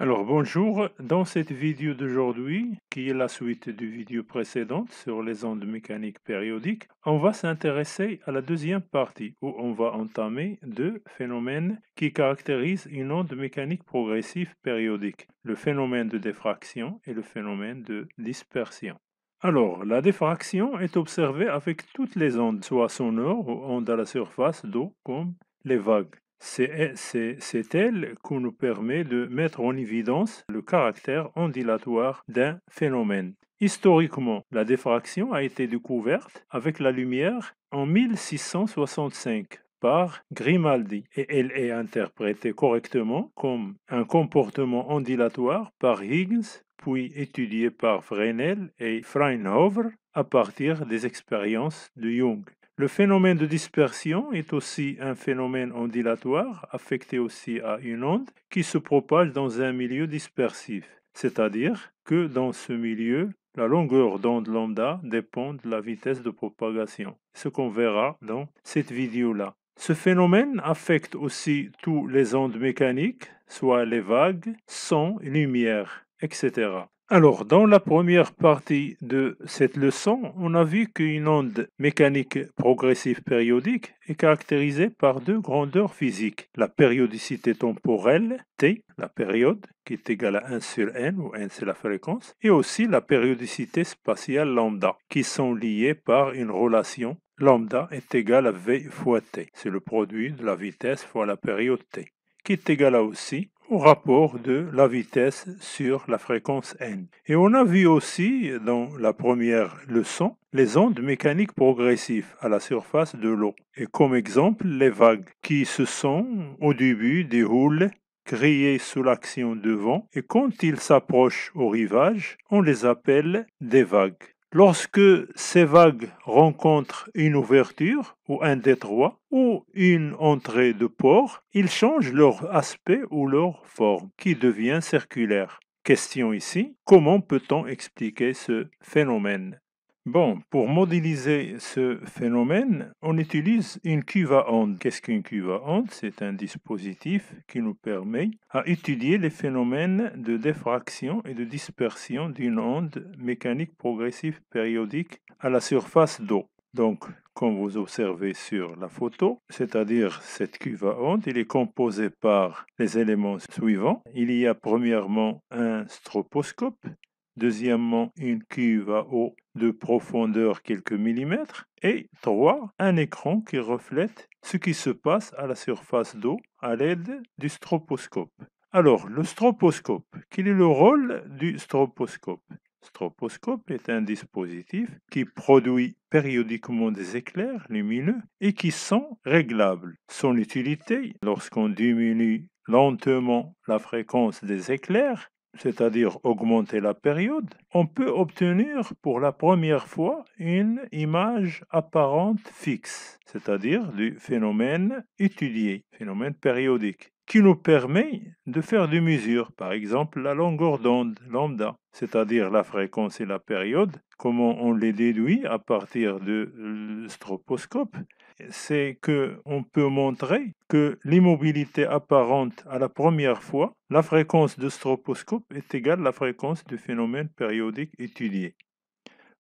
Alors bonjour, dans cette vidéo d'aujourd'hui, qui est la suite du vidéo précédente sur les ondes mécaniques périodiques, on va s'intéresser à la deuxième partie où on va entamer deux phénomènes qui caractérisent une onde mécanique progressive périodique, le phénomène de diffraction et le phénomène de dispersion. Alors, la diffraction est observée avec toutes les ondes, soit sonores ou ondes à la surface d'eau, comme les vagues. C'est elle qui nous permet de mettre en évidence le caractère ondulatoire d'un phénomène. Historiquement, la diffraction a été découverte avec la lumière en 1665 par Grimaldi et elle est interprétée correctement comme un comportement ondulatoire par Higgs, puis étudié par Fresnel et Freinhofer à partir des expériences de Young. Le phénomène de dispersion est aussi un phénomène ondulatoire affecté aussi à une onde qui se propage dans un milieu dispersif, c'est-à-dire que dans ce milieu, la longueur d'onde lambda dépend de la vitesse de propagation, ce qu'on verra dans cette vidéo-là. Ce phénomène affecte aussi toutes les ondes mécaniques, soit les vagues, son, lumière, etc. Alors, dans la première partie de cette leçon, on a vu qu'une onde mécanique progressive périodique est caractérisée par deux grandeurs physiques. La périodicité temporelle, T, la période, qui est égale à 1 sur n, où n c'est la fréquence, et aussi la périodicité spatiale lambda, qui sont liées par une relation lambda est égal à v fois t. C'est le produit de la vitesse fois la période t, qui est égal à aussi au rapport de la vitesse sur la fréquence n. Et on a vu aussi dans la première leçon les ondes mécaniques progressives à la surface de l'eau. Et comme exemple, les vagues qui se sont au début déroulent créées sous l'action de vent et quand ils s'approchent au rivage, on les appelle des vagues. Lorsque ces vagues rencontrent une ouverture ou un détroit ou une entrée de port, ils changent leur aspect ou leur forme, qui devient circulaire. Question ici, comment peut-on expliquer ce phénomène? Bon, pour modéliser ce phénomène, on utilise une cuve à ondes. Qu'est-ce qu'une cuve à ondes? C'est un dispositif qui nous permet à étudier les phénomènes de diffraction et de dispersion d'une onde mécanique progressive périodique à la surface d'eau. Donc, comme vous observez sur la photo, c'est-à-dire cette cuve à ondes, il est composé par les éléments suivants. Il y a premièrement un stroposcope, deuxièmement une cuve à eau de profondeur quelques millimètres, et 3. Un écran qui reflète ce qui se passe à la surface d'eau à l'aide du stroposcope. Alors, le stroposcope, quel est le rôle du stroposcope? Le stroposcope est un dispositif qui produit périodiquement des éclairs lumineux et qui sont réglables. Son utilité, lorsqu'on diminue lentement la fréquence des éclairs, c'est-à-dire augmenter la période, on peut obtenir pour la première fois une image apparente fixe, c'est-à-dire du phénomène étudié, phénomène périodique, qui nous permet de faire des mesures, par exemple la longueur d'onde, lambda, c'est-à-dire la fréquence et la période, comment on les déduit à partir du stroposcope, c'est qu'on peut montrer que l'immobilité apparente à la première fois, la fréquence de stroposcope est égale à la fréquence du phénomène périodique étudié.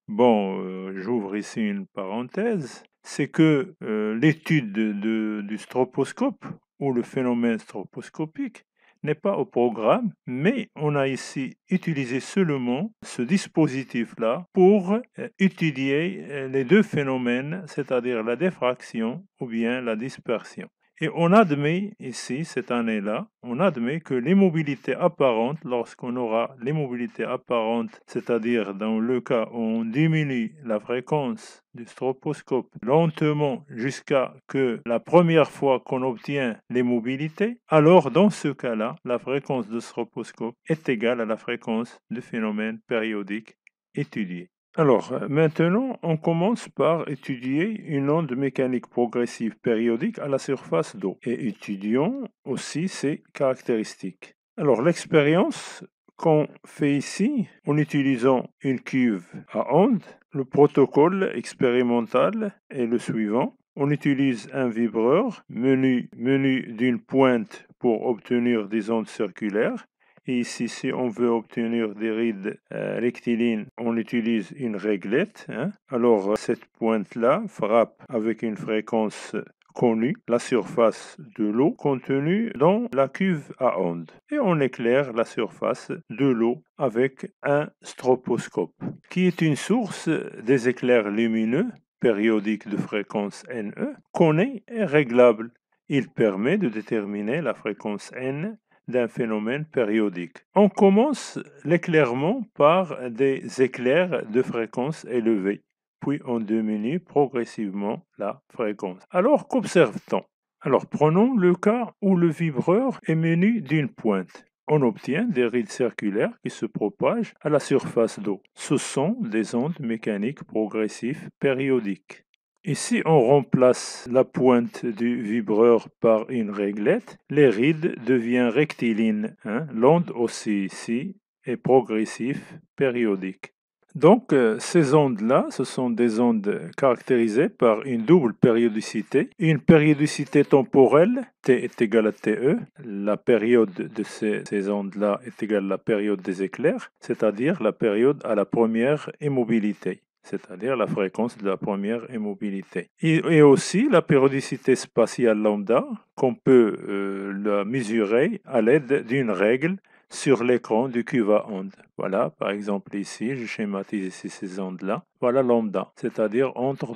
Bon, j'ouvre ici une parenthèse, c'est que l'étude du stroposcope ou le phénomène stroposcopique n'est pas au programme, mais on a ici utilisé seulement ce dispositif-là pour étudier les deux phénomènes, c'est-à-dire la diffraction ou bien la dispersion. Et on admet ici, cette année-là, on admet que l'immobilité apparente, lorsqu'on aura l'immobilité apparente, c'est-à-dire dans le cas où on diminue la fréquence du stroposcope lentement jusqu'à que la première fois qu'on obtient l'immobilité, alors dans ce cas-là, la fréquence du stroposcope est égale à la fréquence du phénomène périodique étudié. Alors, maintenant, on commence par étudier une onde mécanique progressive périodique à la surface d'eau et étudions aussi ses caractéristiques. Alors, l'expérience qu'on fait ici, en utilisant une cuve à ondes, le protocole expérimental est le suivant. On utilise un vibreur menu d'une pointe pour obtenir des ondes circulaires Et ici, si on veut obtenir des rides rectilignes, on utilise une réglette. Alors, cette pointe-là frappe avec une fréquence connue la surface de l'eau contenue dans la cuve à ondes. Et on éclaire la surface de l'eau avec un stroposcope, qui est une source des éclairs lumineux périodiques de fréquence NE, connue et réglable. Il permet de déterminer la fréquence N d'un phénomène périodique. On commence l'éclairement par des éclairs de fréquence élevée, puis on diminue progressivement la fréquence. Alors qu'observe-t-on? Alors prenons le cas où le vibreur est muni d'une pointe. On obtient des rides circulaires qui se propagent à la surface d'eau. Ce sont des ondes mécaniques progressives périodiques. Et si on remplace la pointe du vibreur par une réglette, les rides deviennent rectilignes. L'onde aussi ici est progressive, périodique. Donc, ces ondes-là, ce sont des ondes caractérisées par une double périodicité. Une périodicité temporelle, T est égal à TE. La période de ces ondes-là est égale à la période des éclairs, c'est-à-dire la période à la première immobilité, c'est-à-dire la fréquence de la première immobilité. Et aussi la périodicité spatiale lambda, qu'on peut la mesurer à l'aide d'une règle sur l'écran du cuve à ondes. Voilà, par exemple ici, je schématise ici ces ondes-là. Voilà lambda, c'est-à-dire entre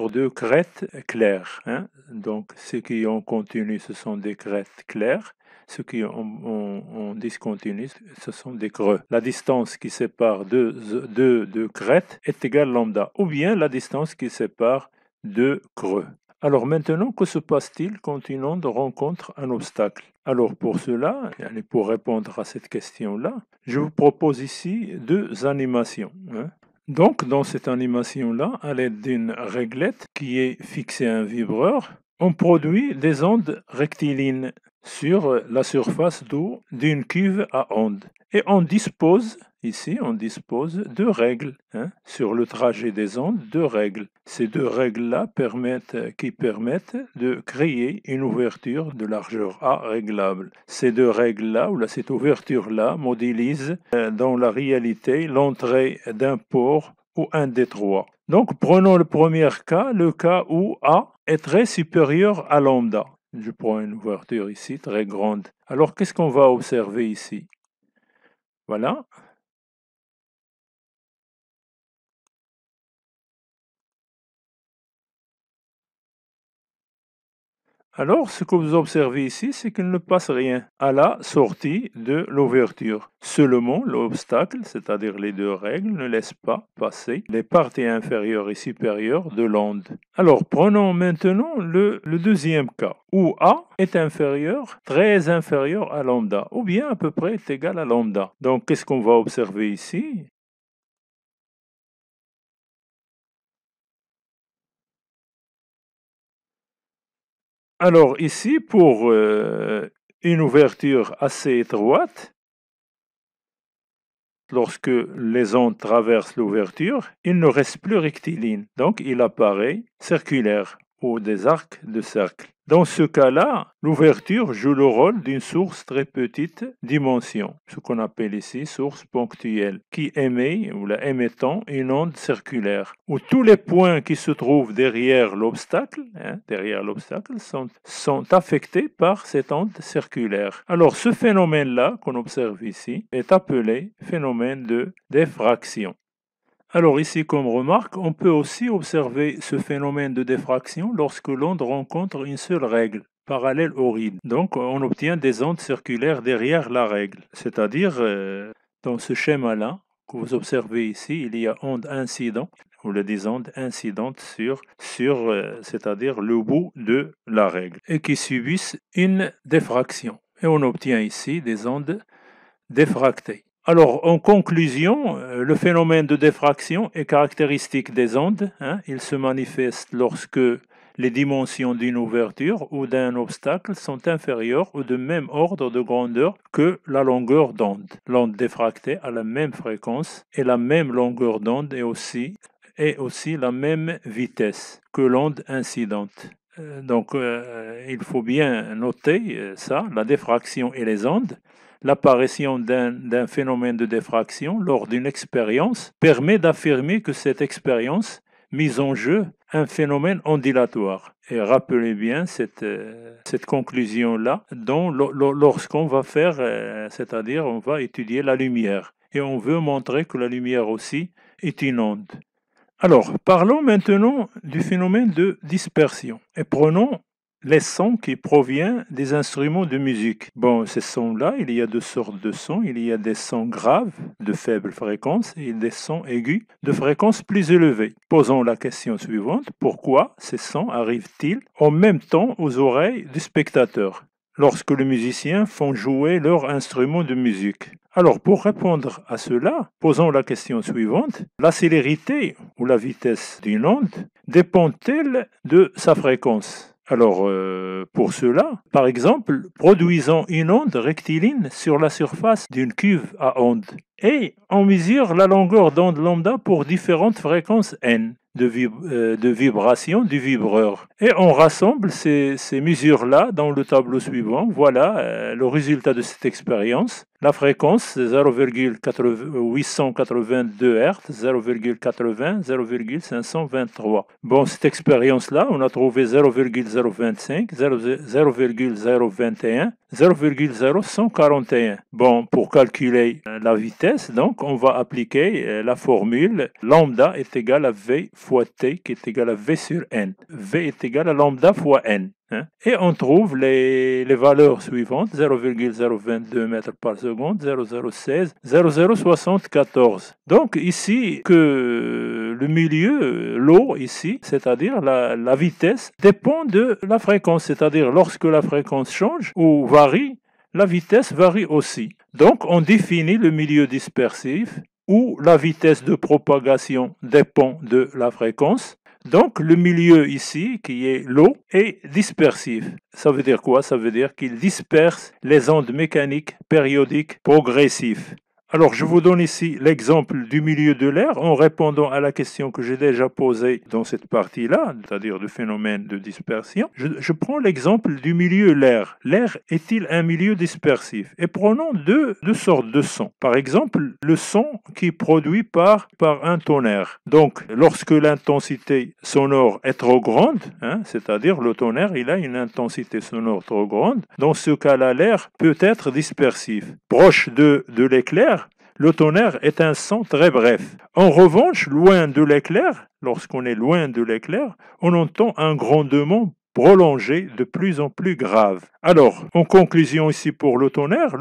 deux crêtes claires. Donc, ceux qui ont continu, ce sont des crêtes claires. Ceux qui ont discontinu, ce sont des creux. La distance qui sépare deux crêtes est égale à lambda, ou bien la distance qui sépare deux creux. Alors maintenant, que se passe-t-il quand une onde rencontre un obstacle? Alors pour cela, et pour répondre à cette question-là, je vous propose ici deux animations. Donc dans cette animation-là, à l'aide d'une réglette qui est fixée à un vibreur, on produit des ondes rectilignes sur la surface d'eau d'une cuve à ondes. Et on dispose de règles sur le trajet des ondes, deux règles. Ces deux règles-là permettent de créer une ouverture de largeur A réglable. Ces deux règles-là, cette ouverture-là, modélise dans la réalité l'entrée d'un port ou un détroit. Donc prenons le premier cas, le cas où A est très supérieur à lambda. Je prends une ouverture ici très grande. Alors qu'est-ce qu'on va observer ici? Voilà. Alors, ce que vous observez ici, c'est qu'il ne passe rien à la sortie de l'ouverture. Seulement, l'obstacle, c'est-à-dire les deux règles, ne laisse pas passer les parties inférieures et supérieures de l'onde. Alors, prenons maintenant le deuxième cas, où A est inférieur, très inférieur à lambda, ou bien à peu près est égal à lambda. Donc, qu'est-ce qu'on va observer ici? Alors ici, pour une ouverture assez étroite, lorsque les ondes traversent l'ouverture, il ne reste plus rectiligne, donc il apparaît circulaire ou des arcs de cercle. Dans ce cas-là, l'ouverture joue le rôle d'une source très petite dimension, ce qu'on appelle ici source ponctuelle, qui émet ou la émettant une onde circulaire, où tous les points qui se trouvent derrière l'obstacle sont affectés par cette onde circulaire. Alors ce phénomène-là qu'on observe ici est appelé phénomène de diffraction. Alors ici, comme remarque, on peut aussi observer ce phénomène de diffraction lorsque l'onde rencontre une seule règle, parallèle aux rides. Donc on obtient des ondes circulaires derrière la règle. C'est-à-dire, dans ce schéma-là, que vous observez ici, il y a ondes incidentes, ou des ondes incidentes sur c'est-à-dire le bout de la règle, et qui subissent une diffraction. Et on obtient ici des ondes diffractées. Alors, en conclusion, le phénomène de diffraction est caractéristique des ondes. Il se manifeste lorsque les dimensions d'une ouverture ou d'un obstacle sont inférieures ou de même ordre de grandeur que la longueur d'onde. L'onde diffractée a la même fréquence et la même longueur d'onde et aussi la même vitesse que l'onde incidente. Donc, il faut bien noter ça, la diffraction et les ondes. l'apparition d'un phénomène de diffraction lors d'une expérience permet d'affirmer que cette expérience mise en jeu un phénomène ondulatoire. Et rappelez bien cette conclusion-là lorsqu'on va faire, c'est-à-dire on va étudier la lumière. Et on veut montrer que la lumière aussi est une onde. Alors, parlons maintenant du phénomène de dispersion. Et prenons les sons qui proviennent des instruments de musique. Bon, ces sons-là, il y a deux sortes de sons. Il y a des sons graves de faible fréquence et des sons aigus de fréquence plus élevée. Posons la question suivante. Pourquoi ces sons arrivent-ils en même temps aux oreilles du spectateur lorsque les musiciens font jouer leur instrument de musique? Alors, pour répondre à cela, posons la question suivante. La célérité ou la vitesse d'une onde dépend-elle de sa fréquence? Alors, pour cela, par exemple, produisons une onde rectiligne sur la surface d'une cuve à ondes et on mesure la longueur d'onde lambda pour différentes fréquences n de vibration du vibreur. Et on rassemble ces mesures-là dans le tableau suivant. Voilà le résultat de cette expérience. La fréquence 0,882 Hz, 0,80, 0,523. Bon, cette expérience-là, on a trouvé 0,025, 0,021, 0,0141. Bon, pour calculer la vitesse, donc, on va appliquer la formule lambda est égal à V fois T qui est égal à V sur N. V est égal à lambda fois N. Et on trouve les valeurs suivantes, 0,022 mètres par seconde, 0,016, 0,074. Donc ici, que le milieu, l'eau ici, c'est-à-dire la vitesse, dépend de la fréquence, c'est-à-dire lorsque la fréquence change ou varie, la vitesse varie aussi. Donc on définit le milieu dispersif où la vitesse de propagation dépend de la fréquence. Donc, le milieu ici, qui est l'eau, est dispersif. Ça veut dire quoi? Ça veut dire qu'il disperse les ondes mécaniques périodiques progressives. Alors, je vous donne ici l'exemple du milieu de l'air en répondant à la question que j'ai déjà posée dans cette partie-là, c'est-à-dire du phénomène de dispersion. Je prends l'exemple du milieu l'air. L'air est-il un milieu dispersif? Et prenons deux sortes de sons. Par exemple, le son qui est produit par un tonnerre. Donc, lorsque l'intensité sonore est trop grande, c'est-à-dire le tonnerre, il a une intensité sonore trop grande, dans ce cas-là, l'air peut être dispersif. Proche de l'éclair, le tonnerre est un son très bref. En revanche, loin de l'éclair, lorsqu'on est loin de l'éclair, on entend un grondement prolongé de plus en plus grave. Alors, en conclusion ici pour le tonnerre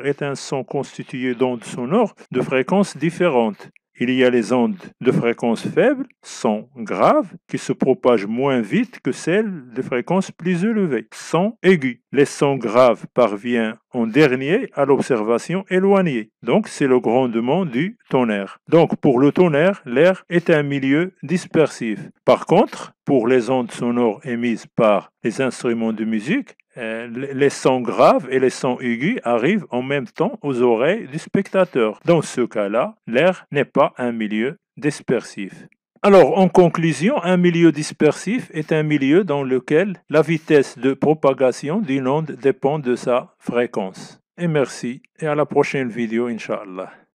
est un son constitué d'ondes sonores de fréquences différentes. Il y a les ondes de fréquence faible, son grave, qui se propagent moins vite que celles de fréquence plus élevée, son aigu. Les sons graves parviennent en dernier à l'observation éloignée. Donc, c'est le grondement du tonnerre. Donc, pour le tonnerre, l'air est un milieu dispersif. Par contre, pour les ondes sonores émises par les instruments de musique, les sons graves et les sons aigus arrivent en même temps aux oreilles du spectateur. Dans ce cas-là, l'air n'est pas un milieu dispersif. Alors, en conclusion, un milieu dispersif est un milieu dans lequel la vitesse de propagation d'une onde dépend de sa fréquence. Et merci, et à la prochaine vidéo, Inch'Allah.